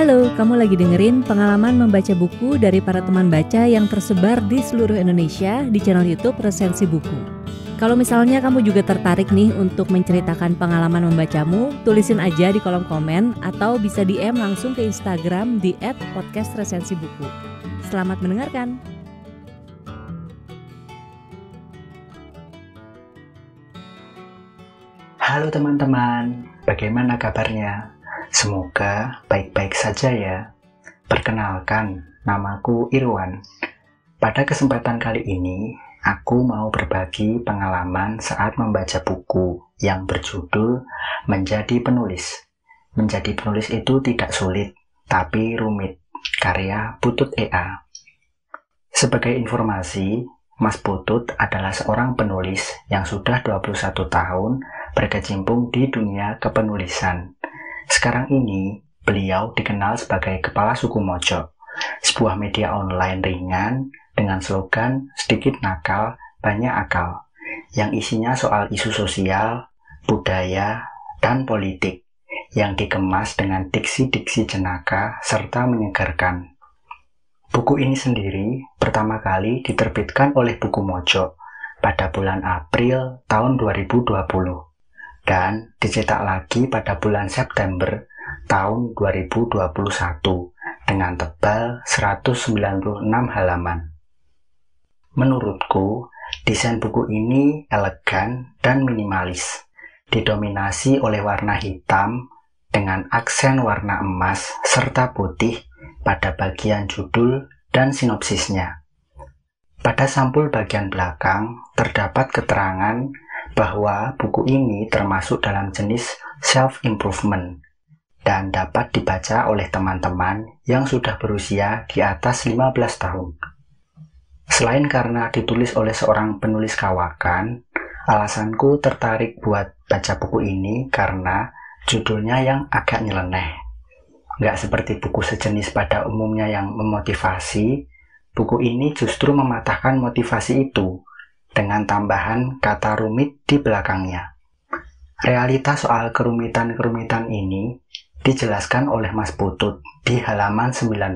Halo, kamu lagi dengerin pengalaman membaca buku dari para teman baca yang tersebar di seluruh Indonesia di channel YouTube Resensi Buku. Kalau misalnya kamu juga tertarik nih untuk menceritakan pengalaman membacamu, tulisin aja di kolom komen atau bisa DM langsung ke Instagram di @podcastresensibuku. Selamat mendengarkan. Halo teman-teman, bagaimana kabarnya? Semoga baik-baik saja ya. Perkenalkan, namaku Irwan. Pada kesempatan kali ini, aku mau berbagi pengalaman saat membaca buku yang berjudul Menjadi Penulis. Menjadi penulis itu tidak sulit, tapi rumit. Karya Putut E.A. Sebagai informasi, Mas Putut adalah seorang penulis yang sudah 21 tahun berkecimpung di dunia kepenulisan. Sekarang ini, beliau dikenal sebagai Kepala Suku Mojo, sebuah media online ringan dengan slogan sedikit nakal, banyak akal, yang isinya soal isu sosial, budaya, dan politik, yang dikemas dengan diksi-diksi jenaka serta menyegarkan. Buku ini sendiri pertama kali diterbitkan oleh Buku Mojo pada bulan April tahun 2020 dan dicetak lagi pada bulan September tahun 2021 dengan tebal 196 halaman. Menurutku, desain buku ini elegan dan minimalis, didominasi oleh warna hitam dengan aksen warna emas serta putih pada bagian judul dan sinopsisnya. Pada sampul bagian belakang terdapat keterangan bahwa buku ini termasuk dalam jenis self-improvement dan dapat dibaca oleh teman-teman yang sudah berusia di atas 15 tahun. Selain karena ditulis oleh seorang penulis kawakan, alasanku tertarik buat baca buku ini karena judulnya yang agak nyeleneh. Nggak seperti buku sejenis pada umumnya yang memotivasi, buku ini justru mematahkan motivasi itu dengan tambahan kata rumit di belakangnya. Realitas soal kerumitan-kerumitan ini dijelaskan oleh Mas Putut di halaman 90.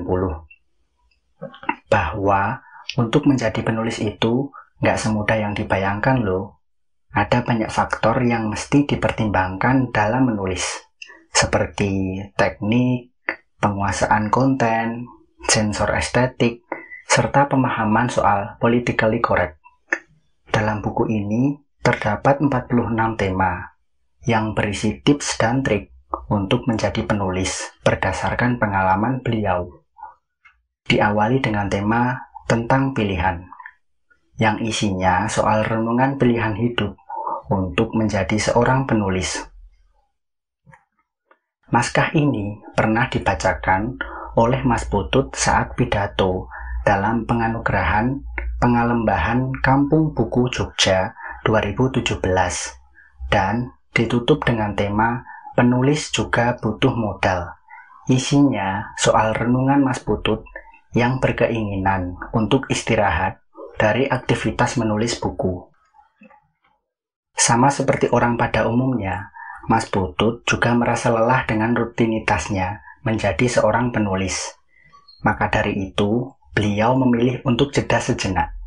Bahwa untuk menjadi penulis itu nggak semudah yang dibayangkan loh. Ada banyak faktor yang mesti dipertimbangkan dalam menulis, seperti teknik, penguasaan konten, sensor estetik, serta pemahaman soal politically correct. Dalam buku ini terdapat 46 tema yang berisi tips dan trik untuk menjadi penulis berdasarkan pengalaman beliau. Diawali dengan tema tentang pilihan, yang isinya soal renungan pilihan hidup untuk menjadi seorang penulis. Naskah ini pernah dibacakan oleh Mas Putut saat pidato dalam penganugerahan Pengalembahan Kampung Buku Jogja 2017 dan ditutup dengan tema Penulis Juga Butuh Modal. Isinya soal renungan Mas Putut yang berkeinginan untuk istirahat dari aktivitas menulis buku. Sama seperti orang pada umumnya, Mas Putut juga merasa lelah dengan rutinitasnya menjadi seorang penulis. Maka dari itu, beliau memilih untuk jeda sejenak.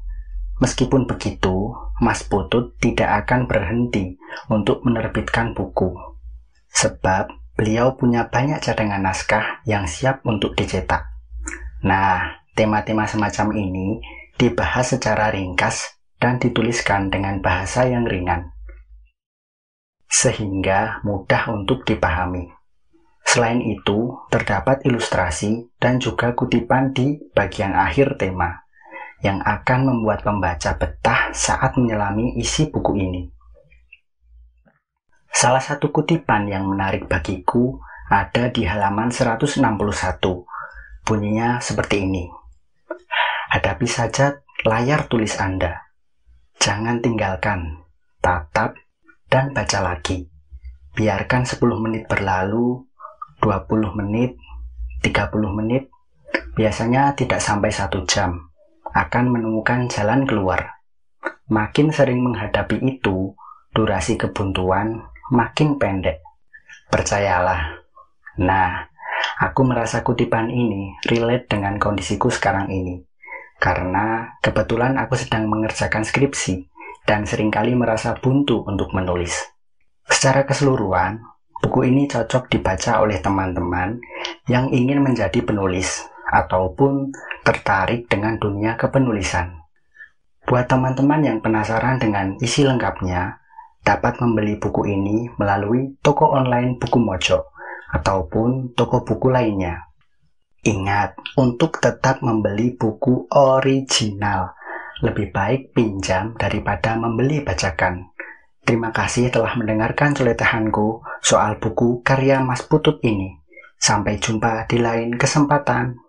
Meskipun begitu, Mas Putut tidak akan berhenti untuk menerbitkan buku. Sebab beliau punya banyak cadangan naskah yang siap untuk dicetak. Nah, tema-tema semacam ini dibahas secara ringkas dan dituliskan dengan bahasa yang ringan, sehingga mudah untuk dipahami. Selain itu, terdapat ilustrasi dan juga kutipan di bagian akhir tema yang akan membuat pembaca betah saat menyelami isi buku ini. Salah satu kutipan yang menarik bagiku ada di halaman 161. Bunyinya seperti ini. Hadapi saja layar tulis Anda. Jangan tinggalkan, tatap, dan baca lagi. Biarkan 10 menit berlalu, 20 menit, 30 menit, biasanya tidak sampai 1 jam, akan menemukan jalan keluar. Makin sering menghadapi itu, durasi kebuntuan makin pendek. Percayalah. Nah, Aku merasa kutipan ini relate dengan kondisiku sekarang ini. Karena kebetulan aku sedang mengerjakan skripsi dan seringkali merasa buntu untuk menulis. Secara keseluruhan, buku ini cocok dibaca oleh teman-teman yang ingin menjadi penulis ataupun tertarik dengan dunia kepenulisan. Buat teman-teman yang penasaran dengan isi lengkapnya, dapat membeli buku ini melalui toko online buku Mojok ataupun toko buku lainnya. Ingat, untuk tetap membeli buku original, lebih baik pinjam daripada membeli bajakan. Terima kasih telah mendengarkan celotehanku soal buku karya Mas Putut ini. Sampai jumpa di lain kesempatan.